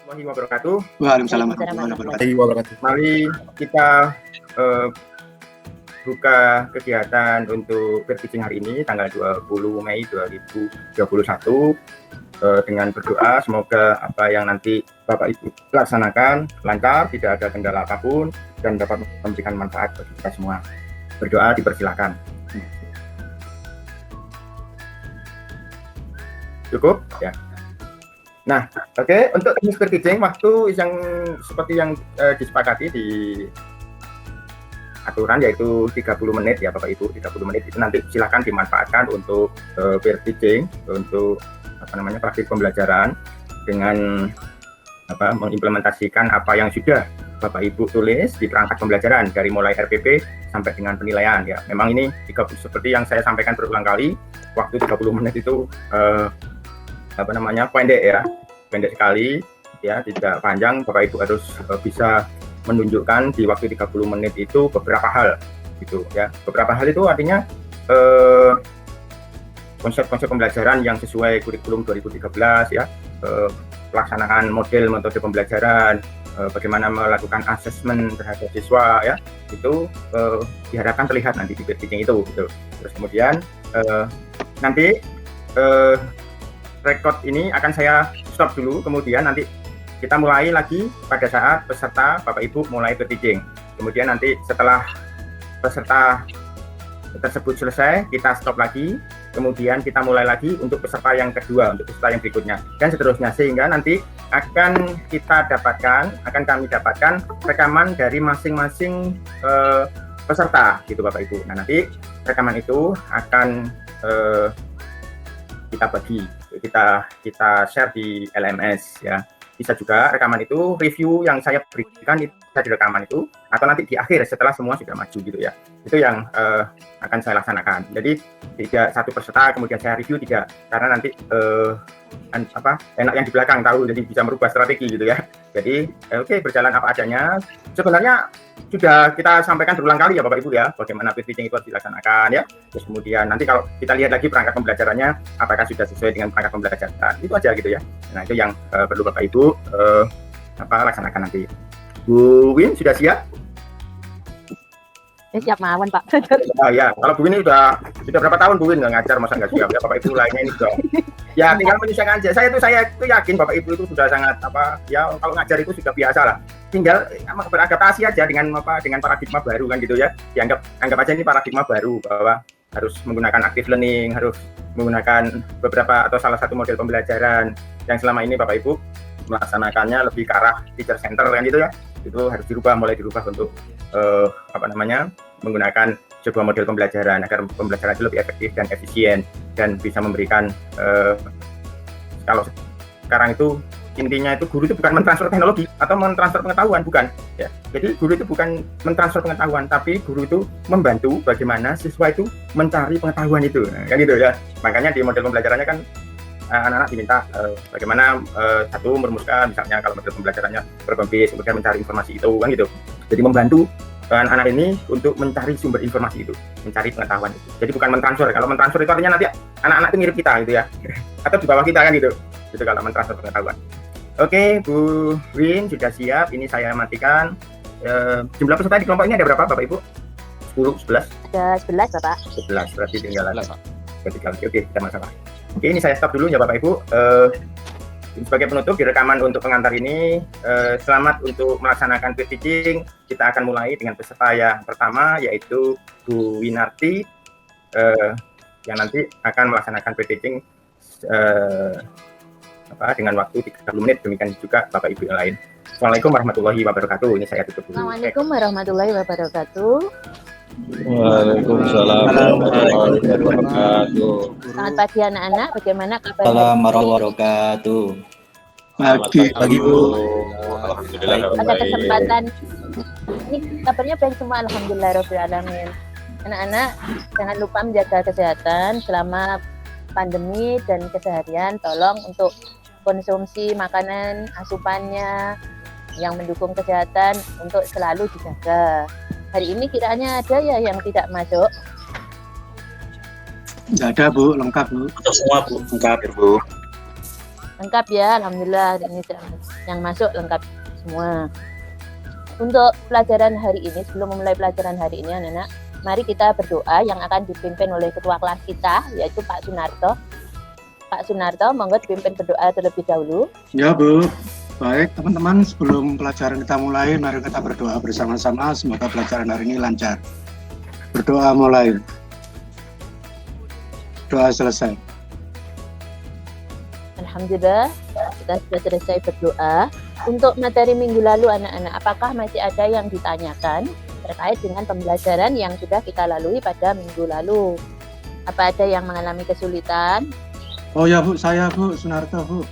warahmatullahi wabarakatuh. Waalaikumsalam warahmatullahi wabarakatuh. Mari kita buka kegiatan untuk peer teaching hari ini tanggal 20 Mei 2021 dengan berdoa semoga apa yang nanti Bapak Ibu laksanakan lancar, tidak ada kendala apapun dan dapat memberikan manfaat bagi kita semua. Berdoa dipersilakan. Cukup ya. Nah, oke, untuk teknis peer teaching waktu yang seperti yang disepakati di aturan yaitu 30 menit ya Bapak Ibu, 30 menit itu nanti silakan dimanfaatkan untuk peer teaching, untuk praktik pembelajaran dengan mengimplementasikan apa yang sudah Bapak Ibu tulis di perangkat pembelajaran dari mulai RPP sampai dengan penilaian ya. Memang ini seperti yang saya sampaikan berulang kali, waktu 30 menit itu pendek ya, pendek sekali ya, tidak panjang. Bapak Ibu harus bisa menunjukkan di waktu 30 menit itu beberapa hal gitu ya. Beberapa hal itu artinya konsep-konsep pembelajaran yang sesuai kurikulum 2013 ya, pelaksanaan model metode pembelajaran, bagaimana melakukan asesmen terhadap siswa ya, itu diharapkan terlihat nanti di peer teaching itu gitu. Terus kemudian nanti record ini akan saya stop dulu, kemudian nanti kita mulai lagi pada saat peserta Bapak Ibu mulai peer teaching. Kemudian nanti setelah peserta tersebut selesai, kita stop lagi, kemudian kita mulai lagi untuk peserta yang kedua, untuk peserta yang berikutnya, dan seterusnya, sehingga nanti akan kami dapatkan rekaman dari masing-masing peserta gitu Bapak Ibu. Nah, nanti rekaman itu akan kita bagi, kita share di LMS ya. Bisa juga rekaman itu, review yang saya berikan itu bisa di rekaman itu, atau nanti di akhir setelah semua sudah maju gitu ya. Itu yang akan saya laksanakan. Jadi tidak satu peserta kemudian saya review, tidak, karena nanti enak yang di belakang tahu, jadi bisa merubah strategi gitu ya. Jadi oke, berjalan apa adanya. Sebenarnya sudah kita sampaikan berulang kali ya Bapak Ibu ya, bagaimana peer teaching itu harus dilaksanakan ya. Terus kemudian nanti kalau kita lihat lagi perangkat pembelajarannya, apakah sudah sesuai dengan perangkat pembelajaran, itu aja gitu ya. Nah, itu yang perlu Bapak Ibu laksanakan nanti. Bu Win sudah siap? Siap mawon Pak. Ya, kalau Bu Win ini sudah berapa tahun Bu Win nggak ngajar, masa nggak siap ya Bapak Ibu lainnya ini sudah. Ya tinggal menyesuaikan aja. Saya itu yakin Bapak Ibu itu sudah sangat ya, kalau ngajar itu sudah biasa lah. Tinggal beradaptasi aja dengan paradigma baru kan gitu ya. Anggap aja ini paradigma baru, bahwa harus menggunakan active learning, harus menggunakan beberapa atau salah satu model pembelajaran yang selama ini Bapak Ibu melaksanakannya lebih ke arah teacher center kan gitu ya. Itu harus mulai dirubah untuk menggunakan sebuah model pembelajaran agar pembelajaran itu lebih efektif dan efisien dan bisa memberikan kalau sekarang itu intinya itu guru itu bukan mentransfer teknologi atau mentransfer pengetahuan, bukan ya. Jadi guru itu bukan mentransfer pengetahuan, tapi guru itu membantu bagaimana siswa itu mencari pengetahuan itu kan gitu ya. Makanya di model pembelajarannya kan anak-anak diminta bagaimana satu merumuskan, misalnya kalau model pembelajarannya berbasis kemudian mencari informasi itu kan gitu. Jadi membantu anak ini untuk mencari sumber informasi itu, mencari pengetahuan itu. Jadi bukan mentransfer. Kalau mentransfer itu artinya nanti anak-anak itu mirip kita gitu ya, atau di bawah kita kan gitu. Itu kalau mentransfer pengetahuan. Oke, Bu Win sudah siap. Ini saya matikan. Jumlah peserta di kelompok ini ada berapa Bapak Ibu? 10, 11? Ada 11 Bapak. 11, berarti tinggal lagi. Oke, tidak masalah. Oke, ini saya stop dulu ya Bapak Ibu. Sebagai penutup di rekaman untuk pengantar ini, selamat untuk melaksanakan peer teaching. Kita akan mulai dengan peserta yang pertama, yaitu Bu Winarti, yang nanti akan melaksanakan peer teaching dengan waktu 30 menit. Demikian juga Bapak Ibu yang lain. Assalamualaikum warahmatullahi wabarakatuh. Ini saya tutup dulu. Assalamualaikum warahmatullahi wabarakatuh. Waalaikumsalam warahmatullahi wabarakatuh. Selamat pagi anak-anak, bagaimana kabar? Assalamualaikum warahmatullahi wabarakatuh. Pagi Bu. Pada kesempatan ini kabarnya baik semua, alhamdulillah alamin. Anak-anak jangan lupa menjaga kesehatan selama pandemi dan keseharian. Tolong untuk konsumsi makanan, asupannya yang mendukung kesehatan untuk selalu dijaga. Hari ini kiranya ada ya yang tidak masuk? Tidak ada Bu, lengkap Bu. Untuk semua Bu, lengkap Bu. Lengkap ya, alhamdulillah ini yang masuk lengkap semua. Untuk pelajaran hari ini, sebelum memulai pelajaran hari ini anak-anak, mari kita berdoa yang akan dipimpin oleh ketua kelas kita, yaitu Pak Sunarto. Pak Sunarto, monggo dipimpin berdoa terlebih dahulu. Ya Bu, baik teman-teman, sebelum pelajaran kita mulai, mari kita berdoa bersama-sama, semoga pelajaran hari ini lancar. Berdoa mulai. Doa selesai. Alhamdulillah, kita sudah selesai berdoa. Untuk materi minggu lalu anak-anak, apakah masih ada yang ditanyakan terkait dengan pembelajaran yang sudah kita lalui pada minggu lalu? Apa ada yang mengalami kesulitan? Oh ya Bu, saya Bu, Sunarto Bu.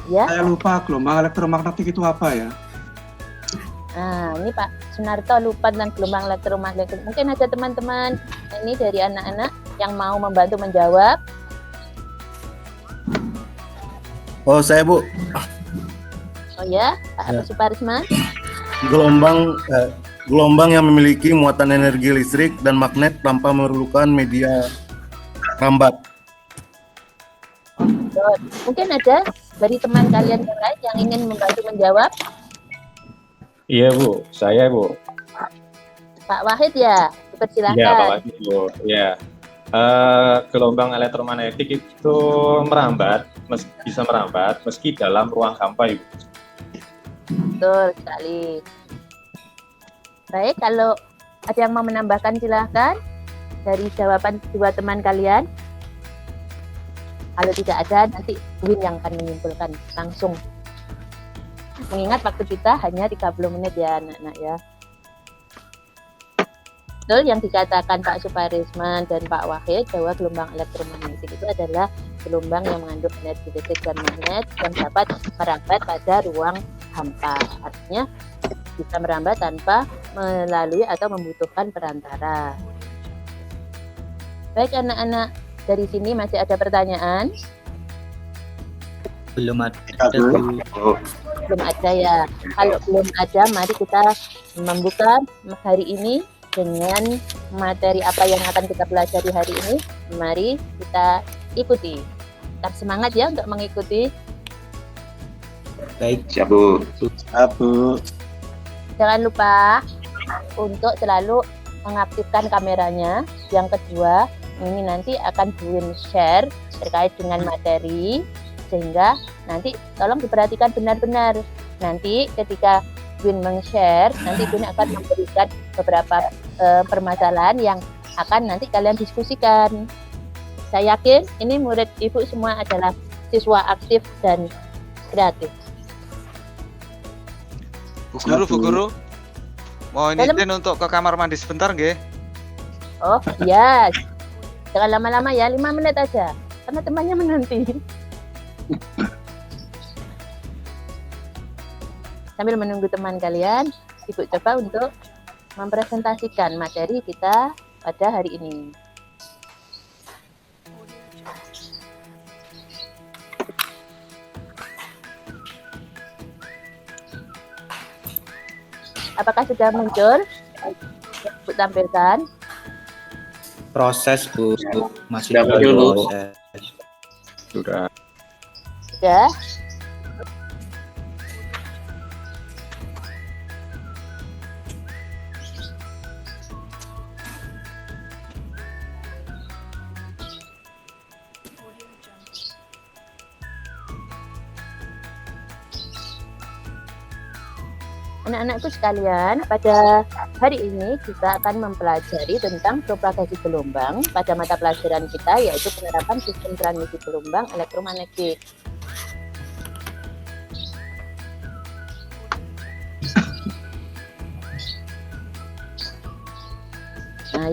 Ya. Saya lupa gelombang elektromagnetik itu apa ya? Nah, ini Pak Sunarto lupa tentang gelombang elektromagnetik. Mungkin ada teman-teman ini dari anak-anak yang mau membantu menjawab. Oh, saya Bu. Oh ya, Pak Suparisman. Gelombang yang memiliki muatan energi listrik dan magnet tanpa memerlukan media rambat. Betul. Mungkin ada dari teman kalian yang lain yang ingin membantu menjawab. Iya Bu, saya Bu. Pak Wahid ya, dipersilakan. Iya Pak Wahid Bu. Ya. Gelombang elektromagnetik itu bisa merambat meski dalam ruang hampa Ibu. Betul sekali. Baik, kalau ada yang mau menambahkan silahkan dari jawaban dua teman kalian. Kalau tidak ada, nanti Win yang akan menyimpulkan langsung. Mengingat waktu kita hanya 30 menit ya anak-anak ya. Betul yang dikatakan Pak Suparisman dan Pak Wahid bahwa gelombang elektromagnetik itu adalah gelombang yang mengandung energi listrik dan magnet yang dapat merambat pada ruang hampa. Artinya bisa merambat tanpa melalui atau membutuhkan perantara. Baik anak-anak, dari sini masih ada pertanyaan? Belum ada. Belum ada ya. Kalau belum ada, mari kita membuka hari ini dengan materi apa yang akan kita pelajari hari ini. Mari kita ikuti. Tetap semangat ya untuk mengikuti. Baik. Siap Bu. Siap Bu. Jangan lupa untuk selalu mengaktifkan kameranya. Yang kedua, ini nanti akan Buin share terkait dengan materi, sehingga nanti tolong diperhatikan benar-benar. Nanti ketika Buin meng-share, nanti Buin akan memberikan beberapa permasalahan yang akan nanti kalian diskusikan. Saya yakin ini murid Ibu semua adalah siswa aktif dan kreatif. Bu Guru, mau izin untuk ke kamar mandi sebentar nggih? Oh iya, jangan lama-lama ya, 5 menit aja, karena temannya menanti. Sambil menunggu teman kalian, Ibu coba untuk mempresentasikan materi kita pada hari ini. Apakah sudah muncul? Bu tampilkan. Proses Bu, masih Sudah dulu. Sudah. Sudah. Anak-anakku sekalian, pada hari ini kita akan mempelajari tentang propagasi gelombang pada mata pelajaran kita, yaitu penerapan sistem transmisi gelombang elektromagnetik. Nah,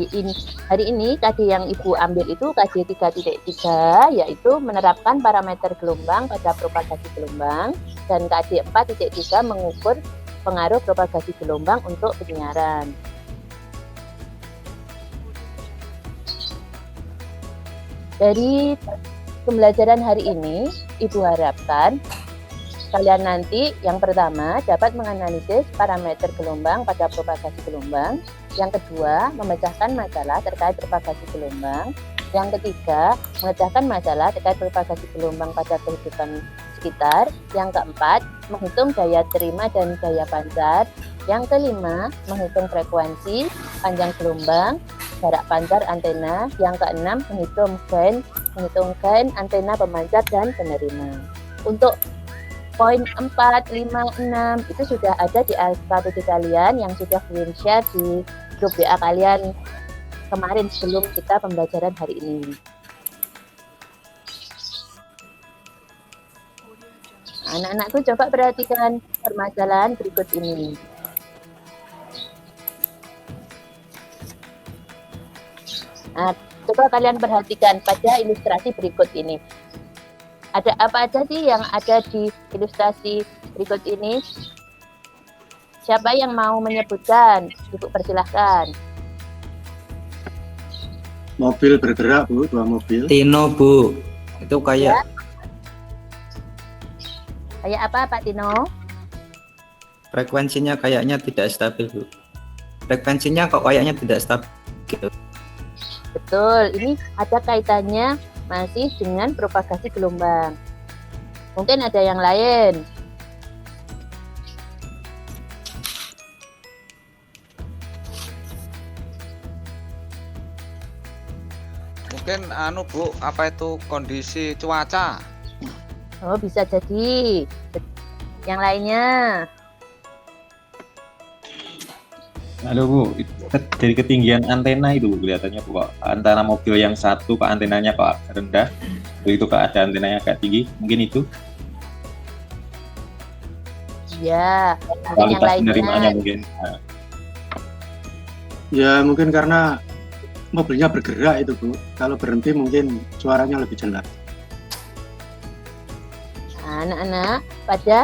hari ini KD yang Ibu ambil itu KD 3.3, yaitu menerapkan parameter gelombang pada propagasi gelombang, dan KD 4.3 mengukur pengaruh propagasi gelombang untuk penyiaran. Dari pembelajaran hari ini, Ibu harapkan kalian nanti yang pertama dapat menganalisis parameter gelombang pada propagasi gelombang. Yang kedua, memecahkan masalah terkait propagasi gelombang. Yang ketiga, memecahkan masalah terkait propagasi gelombang pada kehidupan sekitar. Yang keempat, menghitung daya terima dan daya pancar. Yang kelima, menghitung frekuensi, panjang gelombang, jarak pancar antena. Yang keenam, menghitung gain antena pemancar dan penerima. Untuk poin 4, 5, 6 itu sudah ada di SKPD kalian yang sudah kalian share di grup WA kalian kemarin sebelum kita pembelajaran hari ini. Anak-anakku coba perhatikan permasalahan berikut ini. Nah, coba kalian perhatikan pada ilustrasi berikut ini. Ada apa aja sih yang ada di ilustrasi berikut ini? Siapa yang mau menyebutkan? Ibu persilahkan. Mobil bergerak, Bu, 2 mobil. Tino, Bu. Itu kayak Kayak apa, Pak Tino? frekuensinya kayaknya tidak stabil, Bu. Frekuensinya kok kayaknya tidak stabil. Betul, ini ada kaitannya masih dengan propagasi gelombang. Mungkin ada yang lain. Mungkin Bu, apa itu kondisi cuaca? Oh, bisa jadi. Yang lainnya. Halo Bu, dari ketinggian antena itu Bu, kelihatannya Bu, kok antara mobil yang satu kok antenanya kok agak rendah, begitu kok ada antenanya agak tinggi, mungkin itu Iya, mungkin yang kualitas penerimanya lainnya. mungkin. Nah, Ya mungkin karena mobilnya bergerak itu, Bu. Kalau berhenti mungkin suaranya lebih jelas. Nah, anak-anak, pada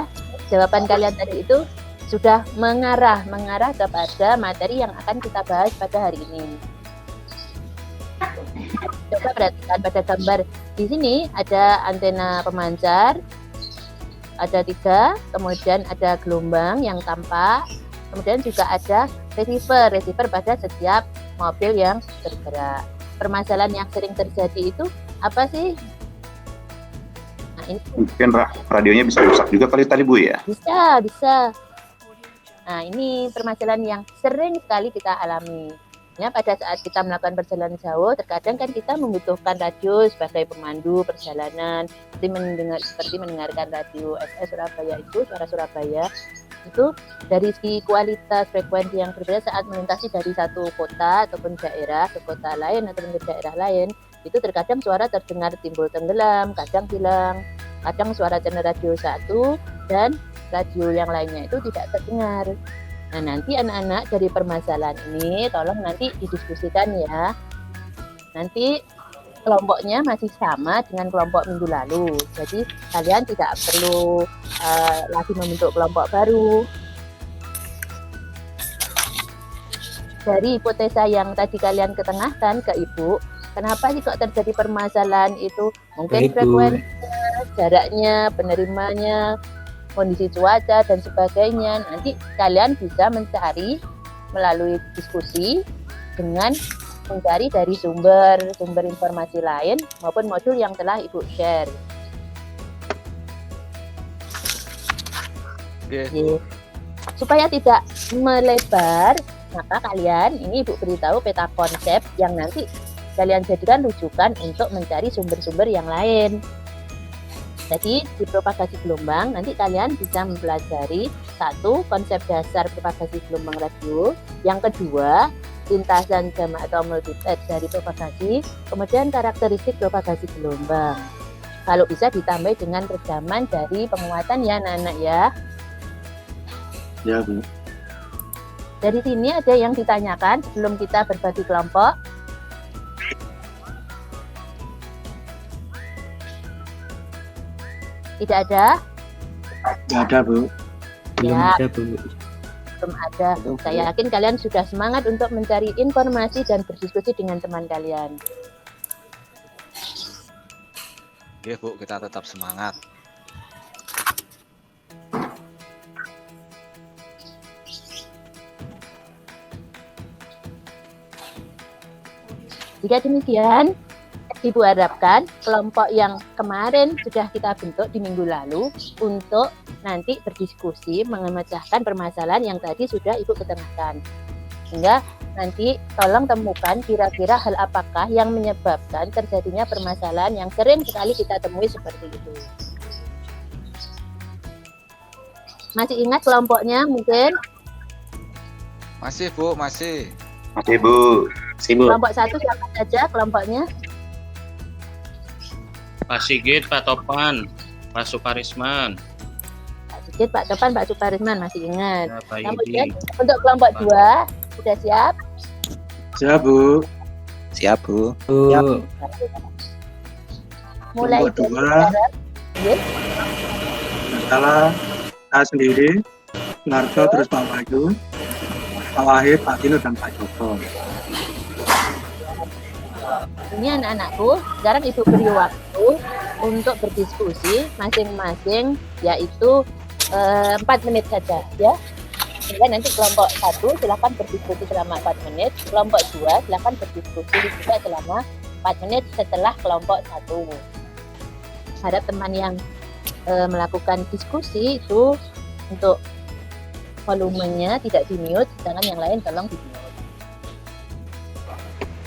jawaban kalian tadi itu sudah mengarah kepada materi yang akan kita bahas pada hari ini. Coba perhatikan pada gambar. Di sini ada antena pemancar, ada 3, kemudian ada gelombang yang tampak, kemudian juga ada receiver pada setiap mobil yang bergerak. Permasalahan yang sering terjadi itu apa sih? Nah, ini Mungkin radionya bisa rusak juga kali tadi Bu ya. bisa. Nah, ini permasalahan yang sering sekali kita alami. Ya, pada saat kita melakukan perjalanan jauh, terkadang kan kita membutuhkan radio sebagai pemandu perjalanan, seperti mendengarkan radio SS Surabaya itu, suara Surabaya. Itu dari segi kualitas frekuensi yang berbeda saat melintasi dari satu kota ataupun daerah ke kota lain ataupun ke daerah lain, itu terkadang suara terdengar timbul tenggelam, kadang hilang, kadang suara channel radio 1 dan radio yang lainnya itu tidak terdengar. Nah, nanti anak-anak dari permasalahan ini tolong nanti didiskusikan ya. Nanti kelompoknya masih sama dengan kelompok minggu lalu. Jadi kalian tidak perlu lagi membentuk kelompok baru. Dari hipotesa yang tadi kalian ketengahkan ke Ibu, kenapa sih kok terjadi permasalahan itu? Mungkin Ibu. frekuensinya, jaraknya, penerimanya, kondisi cuaca dan sebagainya. Nanti kalian bisa mencari melalui diskusi dengan mencari dari sumber informasi lain maupun modul yang telah Ibu share. Oke. Supaya tidak melebar, maka kalian ini Ibu beritahu peta konsep yang nanti kalian jadikan rujukan untuk mencari sumber-sumber yang lain. Jadi di propagasi gelombang nanti kalian bisa mempelajari 1. Konsep dasar propagasi gelombang radio, yang kedua lintasan jamak atau multiplet dari propagasi, kemudian karakteristik propagasi gelombang. Kalau bisa ditambah dengan redaman dari penguatan ya anak-anak ya. Ya, Bu. Dari sini ada yang ditanyakan sebelum kita berbagi kelompok. Tidak ada? Nggak ada, Bu. Belum Ya. ada, Bu. Belum ada. Saya yakin kalian sudah semangat untuk mencari informasi dan berdiskusi dengan teman kalian. Oke Bu, kita tetap semangat. Jika demikian, Ibu harapkan kelompok yang kemarin sudah kita bentuk di minggu lalu untuk nanti berdiskusi memecahkan permasalahan yang tadi sudah Ibu ketengahkan. Sehingga nanti tolong temukan kira-kira hal apakah yang menyebabkan terjadinya permasalahan yang sering sekali kita temui seperti itu. Masih ingat kelompoknya mungkin? Masih Bu, masih. Oke Bu. Kelompok 1 siapa saja kelompoknya? Pak Sigit, Pak Topan, Pak Sukarisman. Pak Sigit, Pak Topan, Pak Sukarisman masih ingat. Ya, Pak Kemudian Yudi. untuk kelompok 2 sudah siap? Siap, Bu. Siap, Bu. Mulai Kelompok dari dua. sekarang. Yes. Salah saya sendiri, Narto, terus Pak Wahyu, Pak Wahid, Pak Dino, dan Pak Joko. Ini anak-anakku, sekarang Ibu beri waktu untuk berdiskusi masing-masing, yaitu 4 menit saja, ya. Sehingga nanti kelompok 1 silakan berdiskusi selama 4 menit, kelompok 2 silakan berdiskusi juga selama 4 menit setelah kelompok 1. Harap teman yang melakukan diskusi itu untuk volumenya tidak di-mute, sedangkan yang lain tolong di-mute.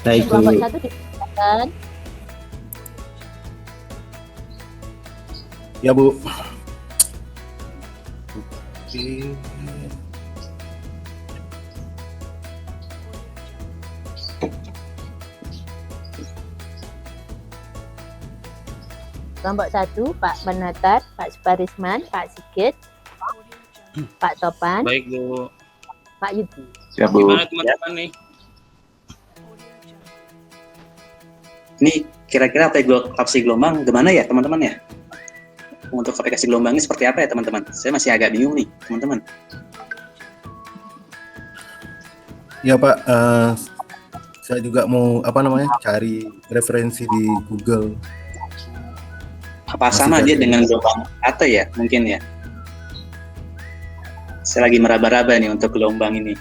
Baik, Bu. Kelompok 1 disilakan. Ya Bu. Oke. Kelompok 1 Pak Manatar, Pak Suparisman, Pak Sigit, Pak Topan, Baik Bu. Pak Yudi. Siap Bu. Gimana teman-teman nih? Ini kira-kira aplikasi gelombang gimana ya teman-teman ya? Untuk aplikasi gelombang ini seperti apa ya teman-teman? Saya masih agak bingung nih teman-teman. Ya Pak, saya juga mau cari referensi di Google. Apa Masih sama dia cari. dengan gelombang atau ya mungkin ya? Saya lagi meraba-raba nih untuk gelombang ini.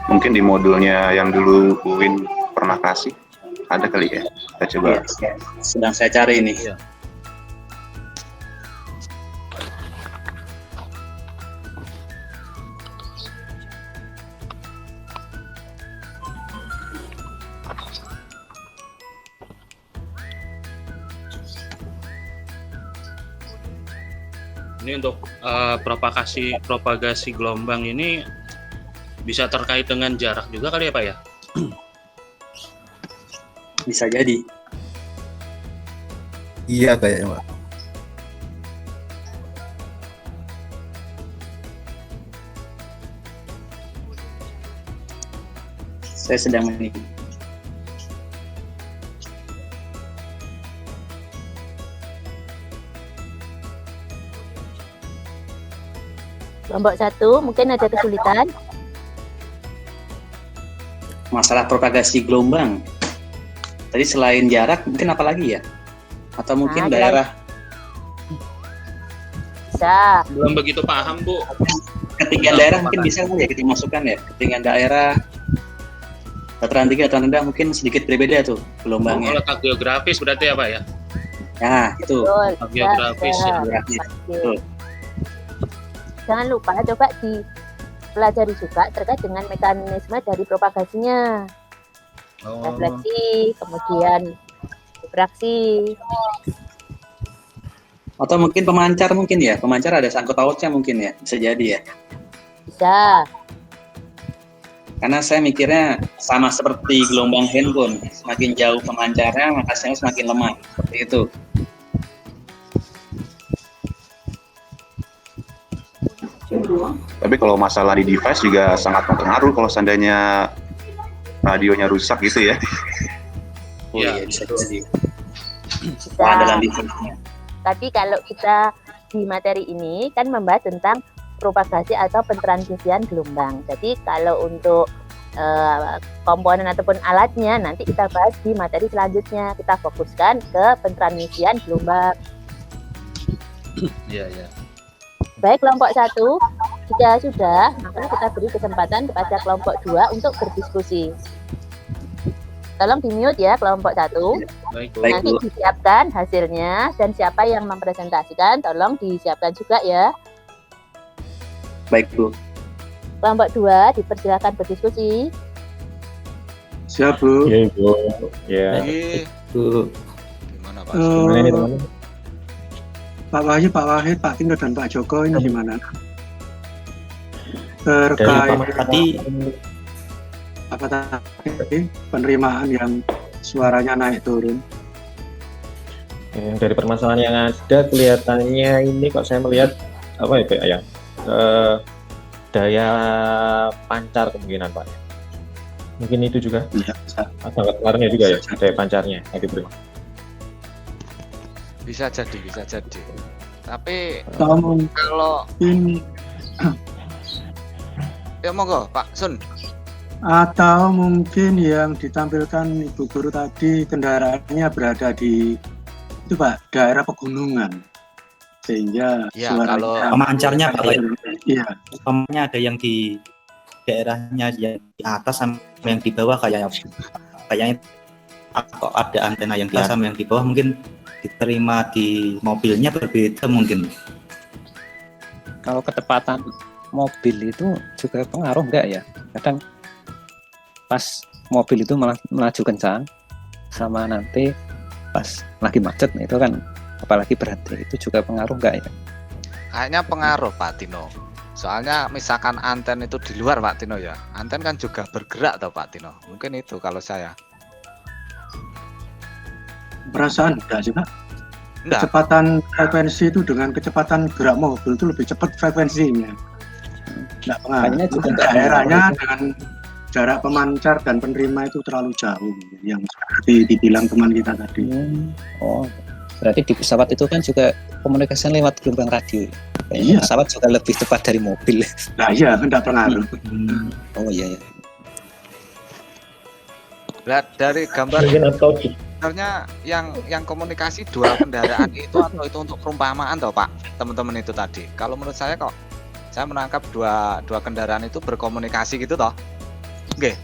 Mungkin di modulnya yang dulu Bu Win pernah kasih. Ada kali ya? Kita coba. Ya, sedang saya cari ini. Iya. Ini untuk propagasi gelombang ini bisa terkait dengan jarak juga kali ya Pak ya? Bisa jadi. Iya kayaknya Pak. Saya sedang ini. Kelompok 1 mungkin ada kesulitan. Masalah propagasi gelombang. Tadi selain jarak mungkin apa lagi ya? Atau mungkin Nah, daerah Bisa. Belum begitu paham Bu. ketinggian daerah mungkin bisa nggak ya kita masukkan ya? Ketinggian daerah dataran tinggi, dataran rendah mungkin sedikit berbeda tuh gelombangnya. Letak geografis berarti ya Pak ya? Nah, itu. Betul. Letak geografis ya. Geografis. Oke. Betul. Jangan lupa coba dipelajari juga terkait dengan mekanisme dari propagasinya. Refleksi, kemudian diffraksi. Atau mungkin pemancar mungkin ya? Pemancar ada sangkut pautnya mungkin ya? Bisa jadi ya? Bisa. Karena saya mikirnya sama seperti gelombang handphone. Semakin jauh pemancarnya, maka sinyal semakin lemah. Seperti itu. Tapi kalau masalah di device juga sangat mempengaruhi kalau seandainya radionya rusak gitu ya. Oh Ya. iya, bisa jadi. Bisa. Kehandalan device-nya. Tapi kalau kita di materi ini kan membahas tentang propagasi atau pentransmisian gelombang. Jadi kalau untuk komponen ataupun alatnya nanti kita bahas di materi selanjutnya. Kita fokuskan ke pentransmisian gelombang. Iya, iya. Baik, kelompok 1 jika sudah, maka kita beri kesempatan kepada kelompok 2 untuk berdiskusi. Tolong di-mute ya kelompok 1. Baik, Bu. Baik, Nanti Bu. disiapkan hasilnya dan siapa yang mempresentasikan tolong disiapkan juga ya. Baik, Bu. Kelompok 2 dipersilakan berdiskusi. Siap, Bu. Iya, Bu. Ya. Ih, Bu. gimana Pak? Gimana ini, teman? Pak Wahyu, Pak Wahid, Pak Tino, dan Pak Joko ini gimana? Dari Terkait Pak tadi apa tadi penerimaan yang suaranya naik turun. Dari permasalahan yang ada kelihatannya ini kok saya melihat apa ya Pak ya? Daya pancar kemungkinan Pak. Mungkin itu juga. Ya, Ada keluarnya juga ya daya pancarnya. Gitu. Bisa jadi, bisa jadi. Tapi atau mungkin kalau ya monggo Pak Sun. atau mungkin yang ditampilkan Ibu Guru tadi kendaraannya berada di itu Pak daerah pegunungan sehingga Ya, suaranya pemancarnya Pak ya. iya Umpamanya ada yang di daerahnya yang di atas sama yang di bawah kayaknya atau ada antena yang di atas sama yang di bawah mungkin diterima di mobilnya berbeda mungkin. Kalau kecepatan mobil itu juga pengaruh enggak ya? Kadang pas mobil itu malah melaju kencang sama nanti pas lagi macet itu kan apalagi berhenti itu juga pengaruh enggak ya? Kayaknya pengaruh Pak Tino. Soalnya misalkan anten itu di luar Pak Tino ya. Anten kan juga bergerak toh Pak Tino. Mungkin itu kalau saya. perasaan enggak sih Pak Enggak. kecepatan frekuensi itu dengan kecepatan gerak mobil itu lebih cepat frekuensinya enggak pengaruh Kayaknya juga Mungkin enggak daerahnya dengan jarak pemancar dan penerima itu terlalu jauh yang seperti dibilang teman kita tadi. Oh, berarti di pesawat itu kan juga komunikasi lewat gelombang radio. Iya. Pesawat juga lebih cepat dari mobil. Nah iya enggak pengaruh. Oh iya ya. Lihat dari gambar Mungkin atau sebenarnya yang komunikasi dua kendaraan itu atau itu untuk perumpamaan toh Pak teman-teman itu tadi. Kalau menurut saya kok saya menangkap dua kendaraan itu berkomunikasi gitu toh. Oke.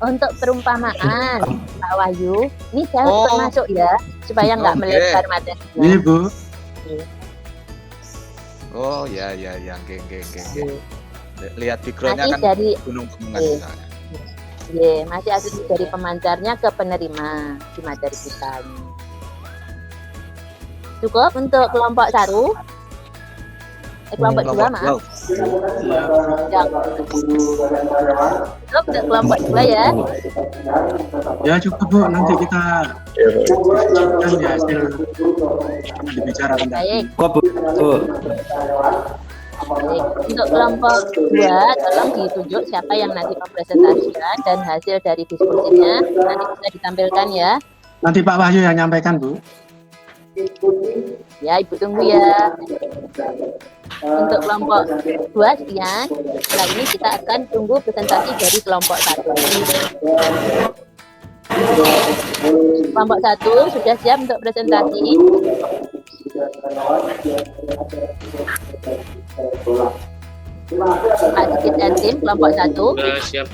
Untuk perumpamaan Pak Wahyu, ini saya Oh. termasuk ya supaya nggak Oke. melebar materinya. Iya Bu. Oh ya geng. Lihat backgroundnya Masih kan dari gunung pegunungan Iya. misalnya. masih asli dari pemancarnya ke penerima di materi kita ini. Cukup untuk kelompok 1. Kelompok 2 maaf. Ya. Cukup untuk kelompok 2 ya. Ya cukup Bu, nanti kita diskusikan ya hasil yang dibicarakan tadi. Baik. Kok Bu? Baik. Untuk kelompok 2 tolong ditunjuk siapa yang nanti mempresentasikan dan hasil dari diskusinya nanti bisa ditampilkan ya. Nanti Pak Wahyu yang nyampaikan Bu. Ya, Ibu tunggu ya. Untuk kelompok 2 sekian. Setelah ini kita akan tunggu presentasi dari kelompok 1. Kelompok 1 sudah siap untuk presentasi. Pak Sigit dan tim kelompok 1. Sudah siap.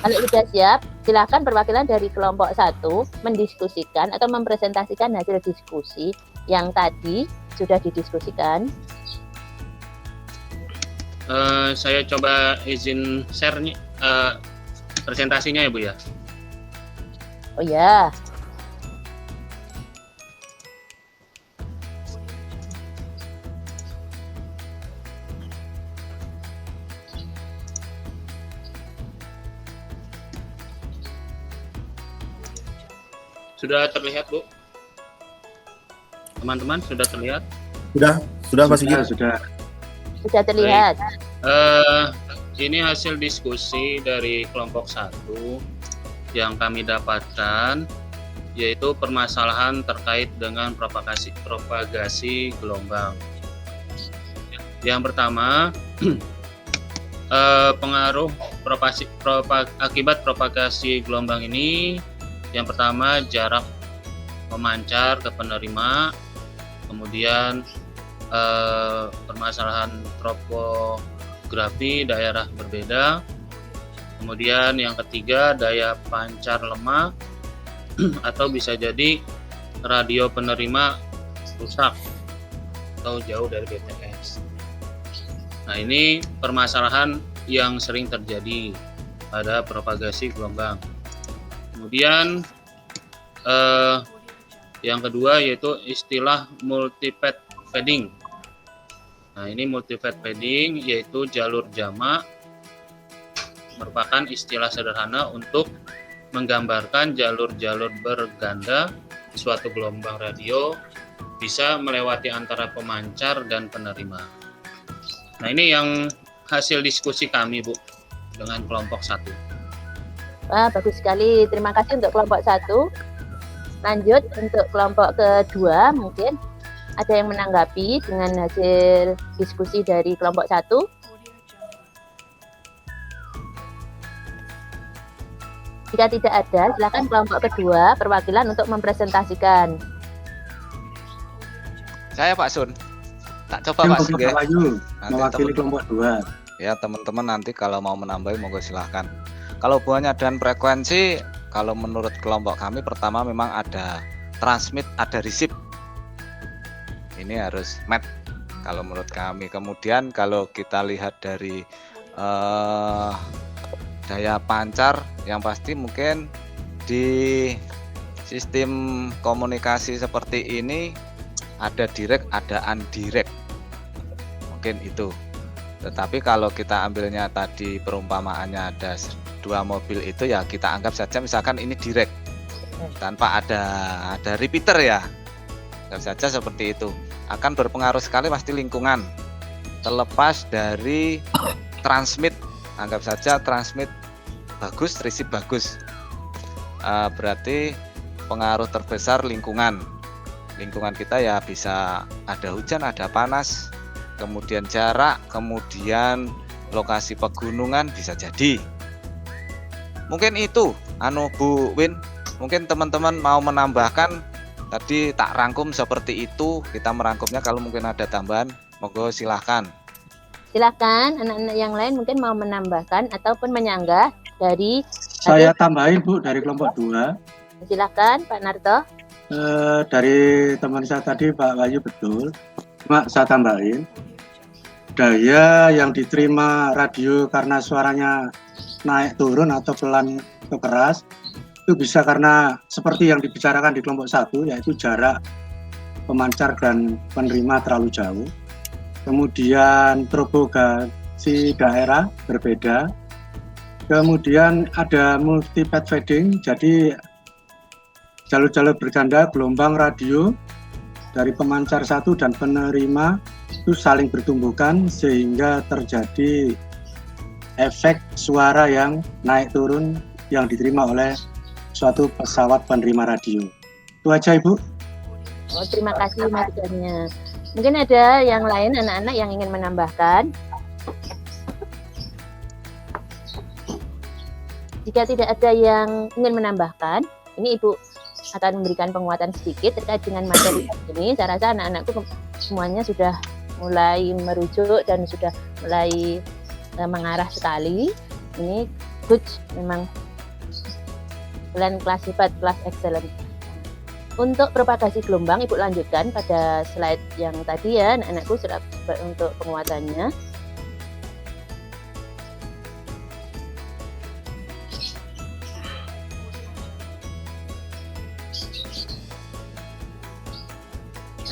Kalau sudah siap, silakan perwakilan dari kelompok 1 mendiskusikan atau mempresentasikan hasil diskusi yang tadi sudah didiskusikan. Saya coba izin share nih presentasinya ya Bu ya. Oh ya, Sudah terlihat Bu? Teman-teman sudah terlihat? Sudah Pak Sigit. sudah terlihat. Ini hasil diskusi dari kelompok 1 yang kami dapatkan, yaitu permasalahan terkait dengan propagasi gelombang. Yang pertama, pengaruh akibat propagasi gelombang ini, yang pertama jarak memancar ke penerima, kemudian permasalahan topografi daerah berbeda, Kemudian yang ketiga, daya pancar lemah atau bisa jadi radio penerima rusak atau jauh dari BTS. Nah, ini permasalahan yang sering terjadi pada propagasi gelombang. Kemudian yang kedua yaitu istilah multipath fading. Nah, ini multipath fading yaitu jalur jamak, merupakan istilah sederhana untuk menggambarkan jalur-jalur berganda di suatu gelombang radio bisa melewati antara pemancar dan penerima. Nah, ini yang hasil diskusi kami, Bu, dengan kelompok 1. Wah, bagus sekali. Terima kasih untuk kelompok 1. Lanjut untuk kelompok kedua, mungkin ada yang menanggapi dengan hasil diskusi dari kelompok 1. Jika tidak ada, silakan kelompok kedua perwakilan untuk mempresentasikan. Saya Pak Sun. Tak coba Pak Sun ya. Mewakili kelompok 2. Ya, teman-teman nanti kalau mau menambah monggo silahkan. Kalau hubungannya dan frekuensi, kalau menurut kelompok kami pertama memang ada transmit, ada receive. Ini harus match kalau menurut kami. Kemudian kalau kita lihat dari daya pancar, yang pasti mungkin di sistem komunikasi seperti ini ada direct, ada indirect, mungkin itu. Tetapi kalau kita ambilnya tadi perumpamaannya ada 2 mobil itu, ya kita anggap saja misalkan ini direct tanpa ada repeater, ya anggap saja seperti itu. Akan berpengaruh sekali pasti lingkungan, terlepas dari transmit. Anggap saja transmit bagus, receive bagus, berarti pengaruh terbesar lingkungan kita, ya bisa ada hujan, ada panas, kemudian jarak, kemudian lokasi pegunungan, bisa jadi. Mungkin itu Bu Win, mungkin teman-teman mau menambahkan. Tadi tak rangkum seperti itu, kita merangkumnya. Kalau mungkin ada tambahan, monggo silahkan. Silakan anak-anak yang lain mungkin mau menambahkan ataupun menyanggah dari. Saya tambahin Bu dari kelompok 2. Silakan Pak Narto. Dari teman saya tadi Pak Wahyu betul. Cuma saya tambahin, daya yang diterima radio karena suaranya naik turun atau pelan atau keras itu bisa karena seperti yang dibicarakan di kelompok 1, yaitu jarak pemancar dan penerima terlalu jauh. Kemudian propagasi daerah berbeda. Kemudian ada multipath fading, jadi jalur-jalur berganda gelombang radio dari pemancar 1 dan penerima itu saling bertumbukan sehingga terjadi efek suara yang naik turun yang diterima oleh suatu pesawat penerima radio. Itu aja Ibu. Oh, terima kasih masukannya. Mungkin ada yang lain anak-anak yang ingin menambahkan. Jika tidak ada yang ingin menambahkan, ini Ibu akan memberikan penguatan sedikit terkait dengan materi ini. Saya rasa anak-anakku semuanya sudah mulai merujuk dan sudah mulai mengarah sekali. Ini good, memang kalian kelas hebat, kelas excellent. Untuk propagasi gelombang, Ibu lanjutkan pada slide yang tadi ya, anak-anakku sudah untuk penguatannya.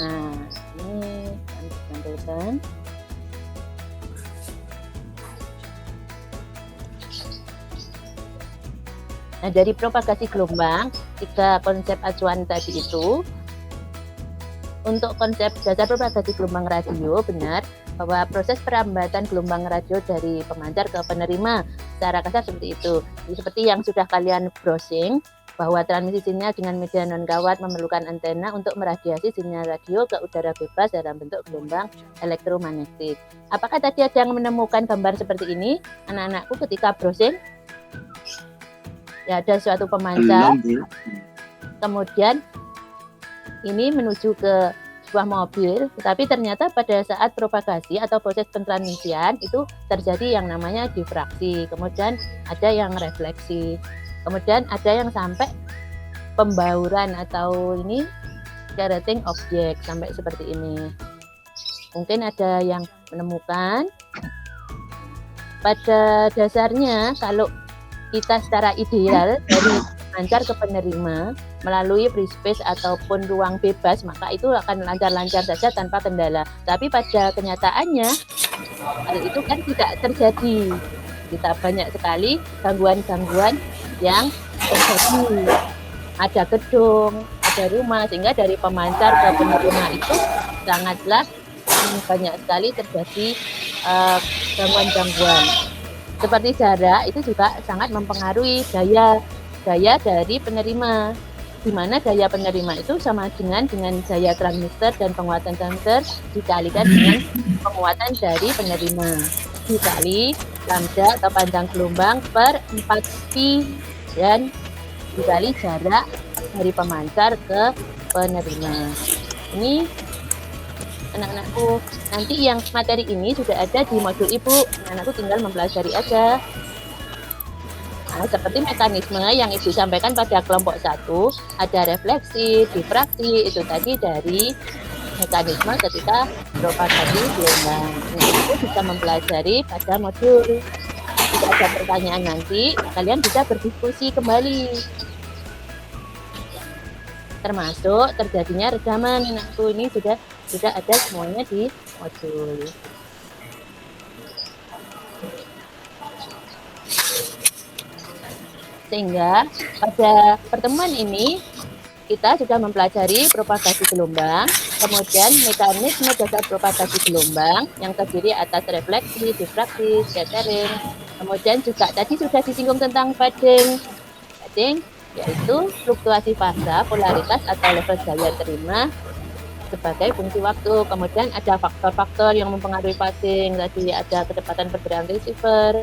Nah, ini kami tampilkan. Nah, dari propagasi gelombang, 3 konsep acuan tadi itu, untuk konsep dasar propagasi gelombang radio, benar bahwa proses perambatan gelombang radio dari pemancar ke penerima secara kasar seperti itu. Jadi, seperti yang sudah kalian browsing, bahwa transmisinya dengan media non-kawat memerlukan antena untuk meradiasi sinyal radio ke udara bebas dalam bentuk gelombang elektromagnetik. Apakah tadi ada yang menemukan gambar seperti ini, anak-anakku, ketika browsing? Ya, ada suatu pemancar, kemudian ini menuju ke sebuah mobil, tetapi ternyata pada saat propagasi atau proses pentransmisian itu terjadi yang namanya difraksi, kemudian ada yang refleksi, kemudian ada yang sampai pembauran atau ini scattering objek sampai seperti ini. Mungkin ada yang menemukan pada dasarnya kalau kita secara ideal dari pemancar ke penerima melalui free space ataupun ruang bebas, maka itu akan lancar-lancar saja tanpa kendala. Tapi pada kenyataannya hal itu kan tidak terjadi. Kita banyak sekali gangguan-gangguan yang terjadi. Ada gedung, ada rumah, sehingga dari pemancar ke penerima itu sangatlah banyak sekali terjadi gangguan-gangguan. Seperti jarak itu juga sangat mempengaruhi daya dari penerima, di mana daya penerima itu sama dengan daya transmitter dan penguatan transmitter dikalikan dengan penguatan dari penerima dikali lambda atau panjang gelombang per 4pi dan dikali jarak dari pemancar ke penerima. Ini anak-anakku, nanti yang materi ini sudah ada di modul ibu, anak-anakku tinggal mempelajari aja. Nah, seperti mekanisme yang Ibu sampaikan pada kelompok 1, ada refleksi, difraksi, itu tadi dari mekanisme ketika propagasi gelombang. Nah, itu bisa mempelajari pada modul. Jika ada pertanyaan nanti, kalian bisa berdiskusi kembali. Termasuk terjadinya redaman, anakku, ini sudah ada semuanya di modul. Sehingga pada pertemuan ini kita sudah mempelajari propagasi gelombang, kemudian mekanisme dasar propagasi gelombang yang terdiri atas refleksi, difraksi, scattering, kemudian juga tadi sudah disinggung tentang fading, yaitu fluktuasi fasa, polaritas atau level daya terima sebagai fungsi waktu. Kemudian ada faktor-faktor yang mempengaruhi fading, tadi ada kecepatan pergerakan receiver,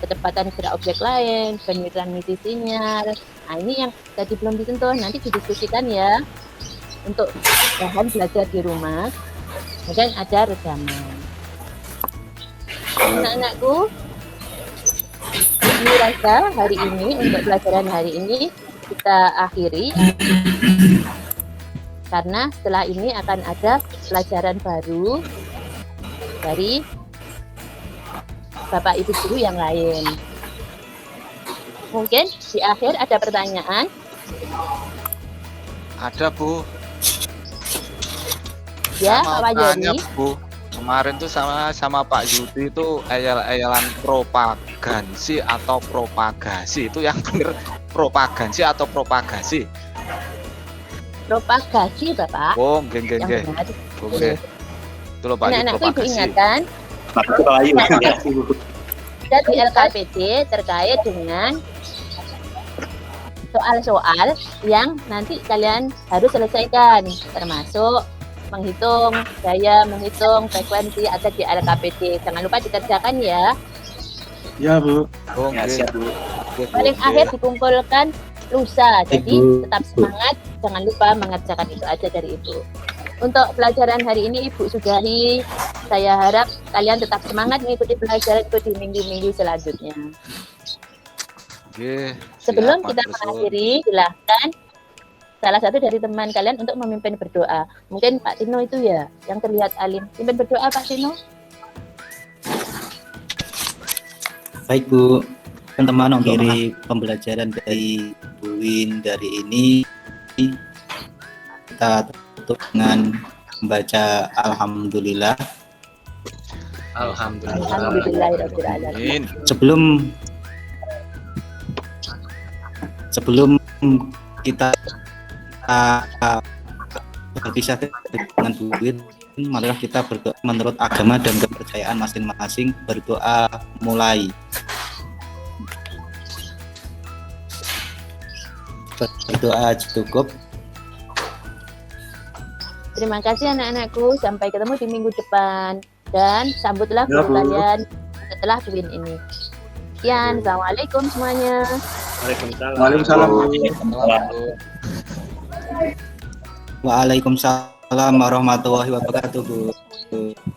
kecepatan gerak objek lain, venue transmisi sinyal. Nah, ini yang tadi belum disentuh, nanti didiskusikan ya untuk bahan belajar di rumah. Kemudian ada redaman. Anak-anakku, ini rasa hari ini untuk pelajaran hari ini kita akhiri. Karena setelah ini akan ada pelajaran baru dari Bapak Ibu guru yang lain. Mungkin di akhir ada pertanyaan? Ada, Bu. Ya, Pak Wayoni. Bu, kemarin tuh sama Pak Yudi itu ayal-ayalan propagasi atau propagasi, itu yang benar propagasi atau propagasi? Propagasi, Bapak. Oh, geng. Oke. Itu loh Pak Yudi, Anak-anakku Ibu propagasi. ingatkan. Kita di LKPD terkait dengan soal-soal yang nanti kalian harus selesaikan, termasuk menghitung daya, menghitung frekuensi ada di LKPD. Jangan lupa dikerjakan ya. Ya, Bu. Oh, siap, Bu. Paling akhir dikumpulkan lusa. Jadi tetap semangat, jangan lupa mengerjakan itu aja dari Ibu. Untuk pelajaran hari ini Ibu sudahi. Saya harap kalian tetap semangat mengikuti pelajaran itu di minggu-minggu selanjutnya. Oke, Sebelum siap, kita Mas. mengakhiri, silahkan salah satu dari teman kalian untuk memimpin berdoa. Mungkin Pak Tino itu ya, yang terlihat alim. Pimpin berdoa Pak Tino. Baik Bu, teman-teman mengakhiri pembelajaran dari Bu Win dari ini, kita tutup dengan membaca Alhamdulillah. Alhamdulillahirrahmanirrahim. Sebelum kita berpisah dengan Bu Win, marilah kita berdoa menurut agama dan kepercayaan masing-masing. Berdoa mulai. Berdoa cukup. Terima kasih anak-anakku. Sampai ketemu di minggu depan. Dan sambutlah Ya, guru Bu. kalian setelah Win ini. Sekian. Assalamualaikum semuanya. Waalaikumsalam. Waalaikumsalam Waalaikumsalam warahmatullahi wabarakatuh, Bu.